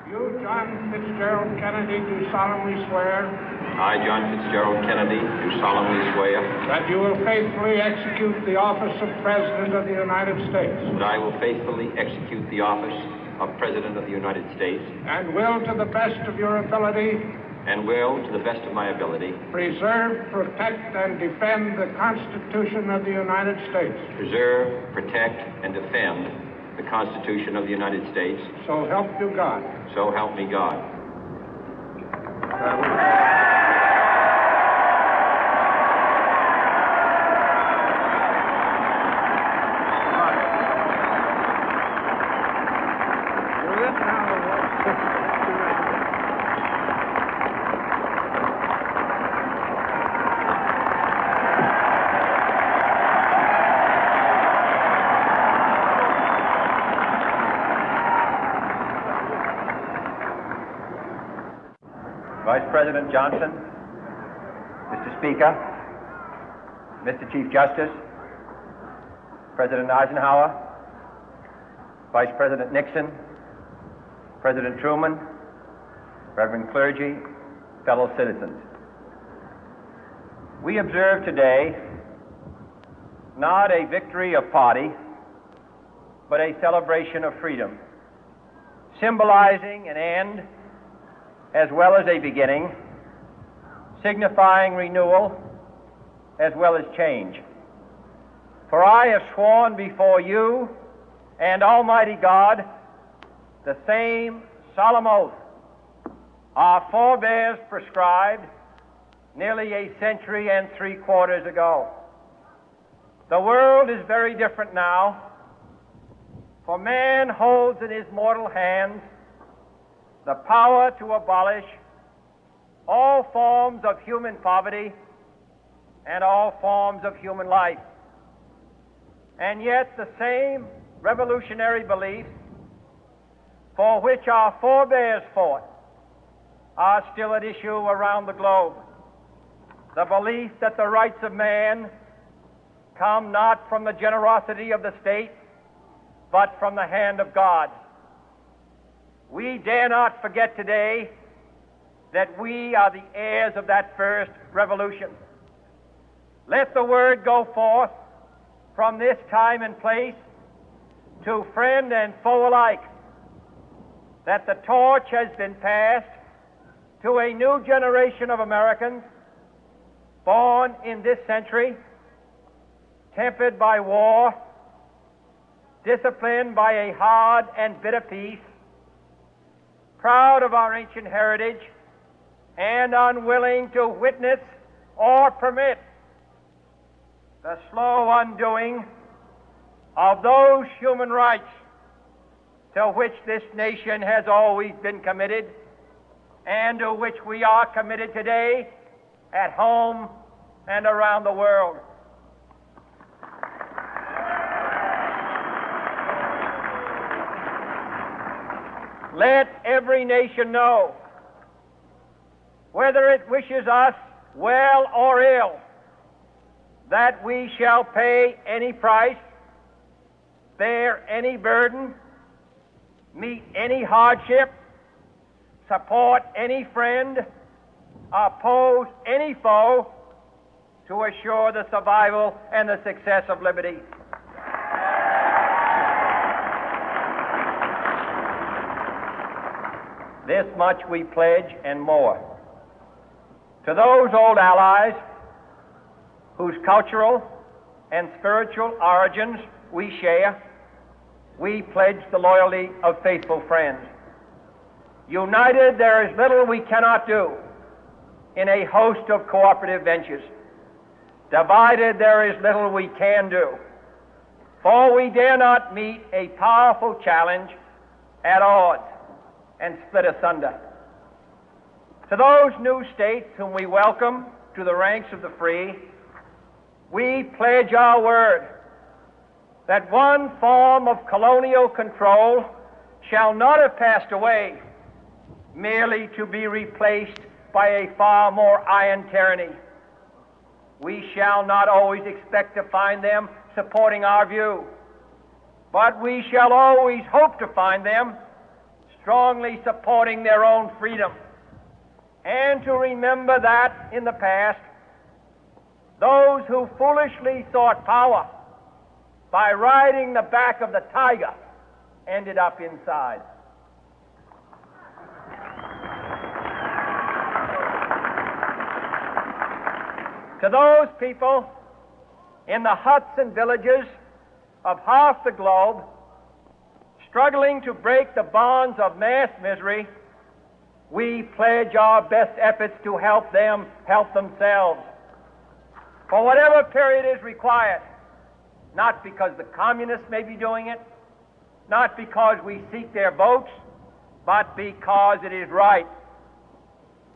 You, John Fitzgerald Kennedy, do solemnly swear I, John Fitzgerald Kennedy, do solemnly swear that you will faithfully execute the office of President of the United States that I will faithfully execute the office of President of the United States and will, to the best of your ability, and will, to the best of my ability, preserve, protect, and defend the Constitution of the United States. preserve, protect, and defend the Constitution of the United States. So help you God. So help me God. Vice President Johnson, Mr. Speaker, Mr. Chief Justice, President Eisenhower, Vice President Nixon, President Truman, Reverend clergy, fellow citizens. We observe today not a victory of party, but a celebration of freedom, symbolizing an end as well as a beginning, signifying renewal as well as change. For I have sworn before you and Almighty God the same solemn oath our forebears prescribed nearly a century and 3/4 ago. The world is very different now, for man holds in his mortal hands the power to abolish all forms of human poverty and all forms of human life. And yet the same revolutionary beliefs for which our forebears fought are still at issue around the globe. The belief that the rights of man come not from the generosity of the state, but from the hand of God. We dare not forget today that we are the heirs of that first revolution. Let the word go forth from this time and place to friend and foe alike that the torch has been passed to a new generation of Americans born in this century, tempered by war, disciplined by a hard and bitter peace, proud of our ancient heritage, and unwilling to witness or permit the slow undoing of those human rights to which this nation has always been committed and to which we are committed today at home and around the world. Let every nation know, whether it wishes us well or ill, that we shall pay any price, bear any burden, meet any hardship, support any friend, oppose any foe to assure the survival and the success of liberty. This much we pledge and more. To those old allies whose cultural and spiritual origins we share, we pledge the loyalty of faithful friends. United, there is little we cannot do in a host of cooperative ventures. Divided, there is little we can do, for we dare not meet a powerful challenge at odds and split asunder. To those new states whom we welcome to the ranks of the free, we pledge our word that one form of colonial control shall not have passed away, merely to be replaced by a far more iron tyranny. We shall not always expect to find them supporting our view, but we shall always hope to find them strongly supporting their own freedom, and to remember that in the past, those who foolishly sought power by riding the back of the tiger ended up inside. To those people in the huts and villages of half the globe struggling to break the bonds of mass misery, we pledge our best efforts to help them help themselves for whatever period is required, not because the communists may be doing it, not because we seek their votes, but because it is right.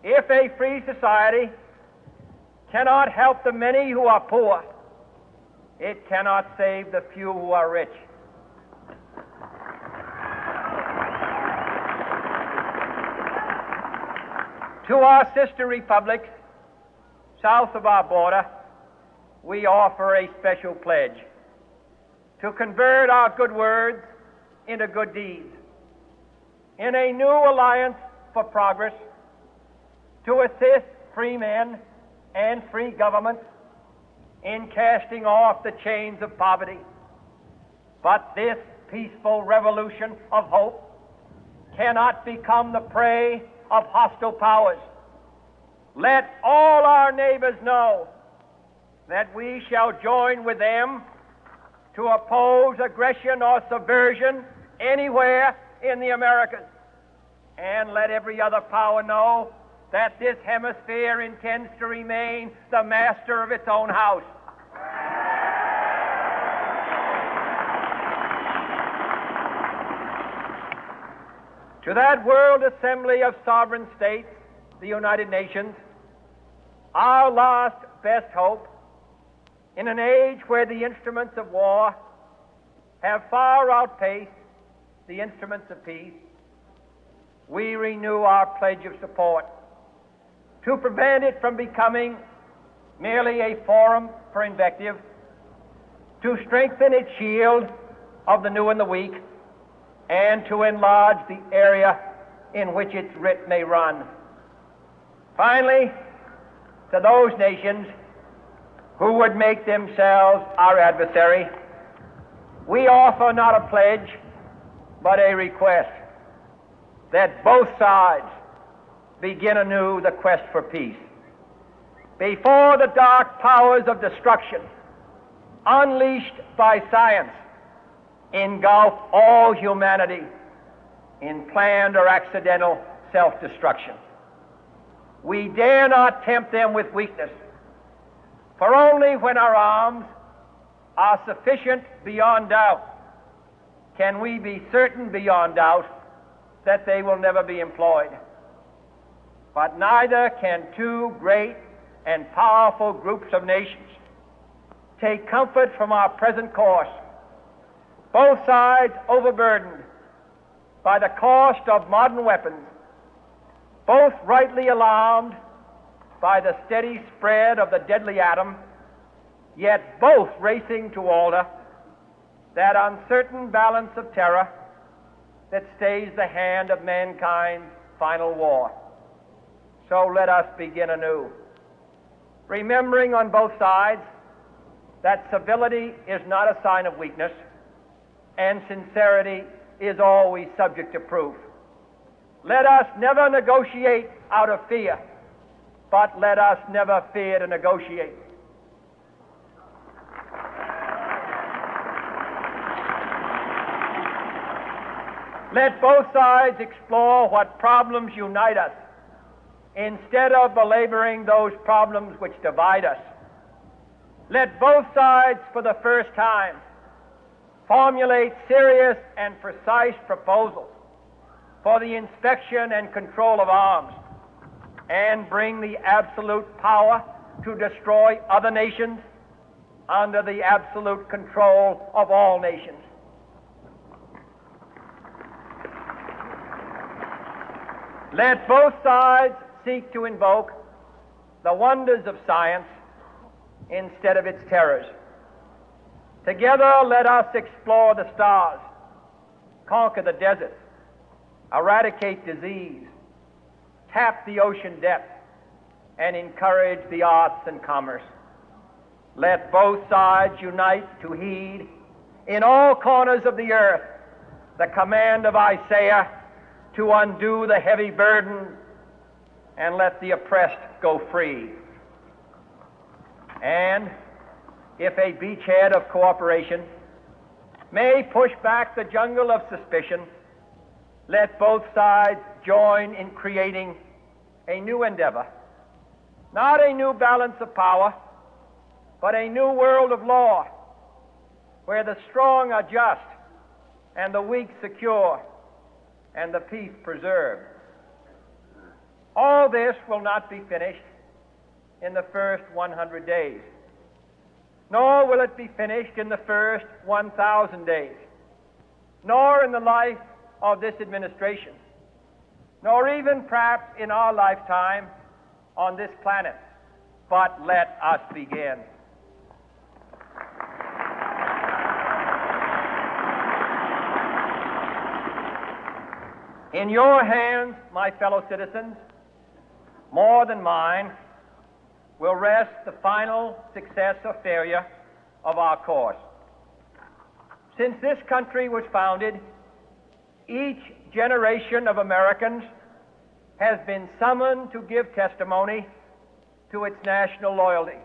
If a free society cannot help the many who are poor, it cannot save the few who are rich. To our sister republics south of our border, we offer a special pledge to convert our good words into good deeds, in a new alliance for progress, to assist free men and free governments in casting off the chains of poverty. But this peaceful revolution of hope cannot become the prey of hostile powers. Let all our neighbors know that we shall join with them to oppose aggression or subversion anywhere in the Americas. And let every other power know that this hemisphere intends to remain the master of its own house. To that World Assembly of Sovereign States, the United Nations, our last best hope, in an age where the instruments of war have far outpaced the instruments of peace, we renew our pledge of support to prevent it from becoming merely a forum for invective, to strengthen its shield of the new and the weak, and to enlarge the area in which its writ may run. Finally, to those nations who would make themselves our adversary, we offer not a pledge, but a request that both sides begin anew the quest for peace. Before the dark powers of destruction, unleashed by science, engulf all humanity in planned or accidental self-destruction, we dare not tempt them with weakness, for only when our arms are sufficient beyond doubt can we be certain beyond doubt that they will never be employed. But neither can two great and powerful groups of nations take comfort from our present course, both sides overburdened by the cost of modern weapons, both rightly alarmed by the steady spread of the deadly atom, yet both racing to alter that uncertain balance of terror that stays the hand of mankind's final war. So let us begin anew, remembering on both sides that civility is not a sign of weakness, and sincerity is always subject to proof. Let us never negotiate out of fear, but let us never fear to negotiate. Let both sides explore what problems unite us, instead of belaboring those problems which divide us. Let both sides, for the first time, formulate serious and precise proposals for the inspection and control of arms, and bring the absolute power to destroy other nations under the absolute control of all nations. Let both sides seek to invoke the wonders of science instead of its terrors. Together, let us explore the stars, conquer the deserts, eradicate disease, tap the ocean depth, and encourage the arts and commerce. Let both sides unite to heed in all corners of the earth the command of Isaiah to undo the heavy burden and let the oppressed go free. And if a beachhead of cooperation may push back the jungle of suspicion, let both sides join in creating a new endeavor, not a new balance of power, but a new world of law, where the strong are just and the weak secure and the peace preserved. All this will not be finished in the first 100 days, nor will it be finished in the first 1,000 days, nor in the life of this administration, nor even perhaps in our lifetime on this planet. But let us begin. In your hands, my fellow citizens, more than mine, will rest the final success or failure of our course. Since this country was founded, each generation of Americans has been summoned to give testimony to its national loyalty.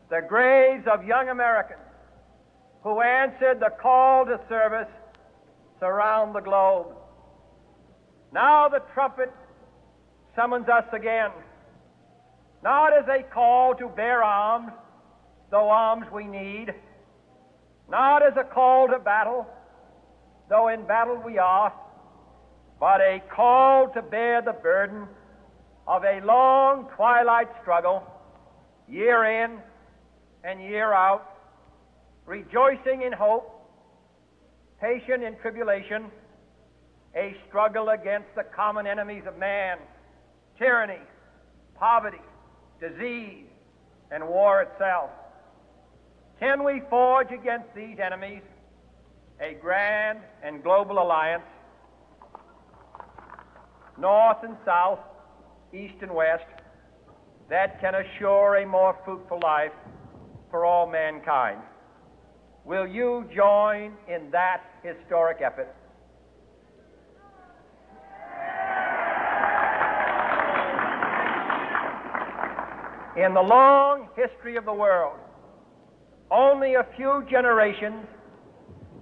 The graves of young Americans who answered the call to service surround the globe. Now the trumpet summons us again, not as a call to bear arms, though arms we need, not as a call to battle, though in battle we are, but a call to bear the burden of a long twilight struggle, year in and year out, rejoicing in hope, patient in tribulation, a struggle against the common enemies of man, tyranny, poverty, disease, and war itself. Can we forge against these enemies a grand and global alliance, north and south, east and west, that can assure a more fruitful life for all mankind? Will you join in that historic effort? In the long history of the world, only a few generations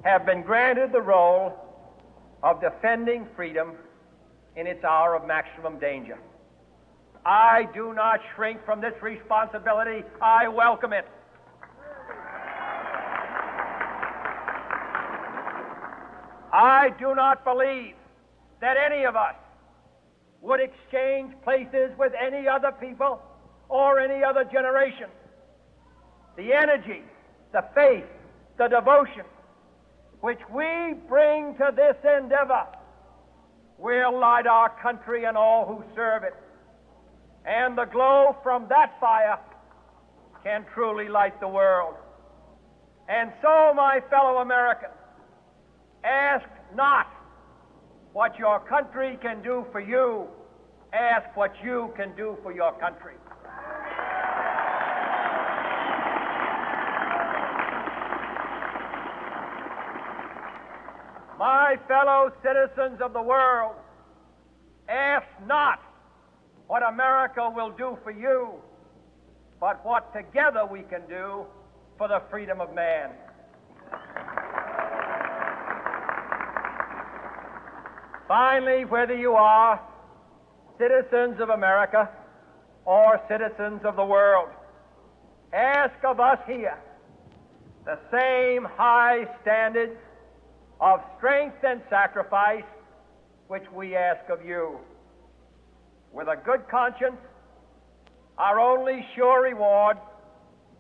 have been granted the role of defending freedom in its hour of maximum danger. I do not shrink from this responsibility. I welcome it. I do not believe that any of us would exchange places with any other people or any other generation. The energy, the faith, the devotion which we bring to this endeavor will light our country and all who serve it. And the glow from that fire can truly light the world. And so, my fellow Americans, ask not what your country can do for you. Ask what you can do for your country. My fellow citizens of the world, ask not what America will do for you, but what together we can do for the freedom of man. Finally, whether you are citizens of America or citizens of the world, ask of us here the same high standards of strength and sacrifice which we ask of you. With a good conscience, our only sure reward